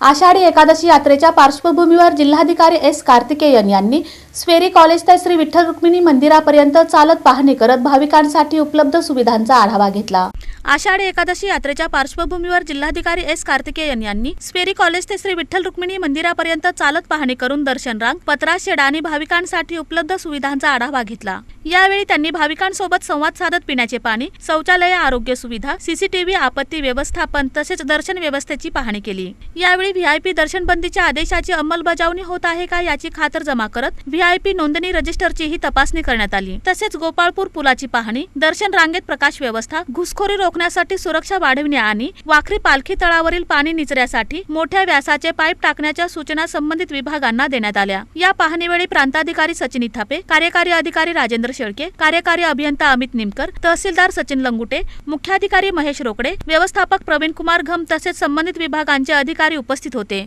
आषाढी एकादशी यात्रेच्या पार्श्वभूमीवर जिल्हाधिकारी एस कार्तिकेयन यांनी स्वेरी कॉलेज ते श्री विठ्ठल रुक्मिणी मंदिरापर्यंत चालत पाहणी करत भाविकांसाठी उपलब्ध सुविधांचा आढावा घेतला। आषाढी एकादशी यात्रेच्या पार्श्वभूमीवर जिल्हाधिकारी एस कार्तिकेयन यांनी स्वेरी कॉलेज ते श्री विठ्ठल रुक्मिणी मंदिरापर्यंत चालत पाहणी करून दर्शन रांग, पत्रा शेड आणि भाविकांसाठी उपलब्ध सुविधांचा आढावा घेतला। यावेळी त्यांनी भाविकांसोबत संवाद साधत पिण्याचे पाणी, शौचालय, आरोग्य सुविधा, सीसीटीव्ही, आपत्ती व्यवस्थापन तसेच दर्शन व्यवस्थेची पाहणी केली। यावेळी व्हीआयपी दर्शन बंदीच्या आदेशाची अंमलबजावणी होत आहे का याची खातरजमा करत व्हीआयपी नोंदणी रजिस्टरचीही तपासणी करण्यात आली। तसेच गोपाळपूर पुलाची पाहणी, दर्शन रांगेत प्रकाश व्यवस्था, घुसखोरी रोखण्यासाठी सुरक्षा वाढविणे आणि वाखरी पालखी तळावरील पाणी निचऱ्यासाठी मोठ्या व्यासाचे पाईप टाकण्याच्या सूचना संबंधित विभागांना देण्यात आल्या। या पाहणीवेळी प्रांताधिकारी सचिन इथापे, कार्यकारी अधिकारी राजेंद्र शेळके, कार्यकारी अभियंता अमित निमकर, तहसीलदार सचिन लंगुटे, मुख्याधिकारी महेश रोकडे, व्यवस्थापक प्रवीण कुमार घम तसेच संबंधित विभागांचे अधिकारी उपस्थित होते।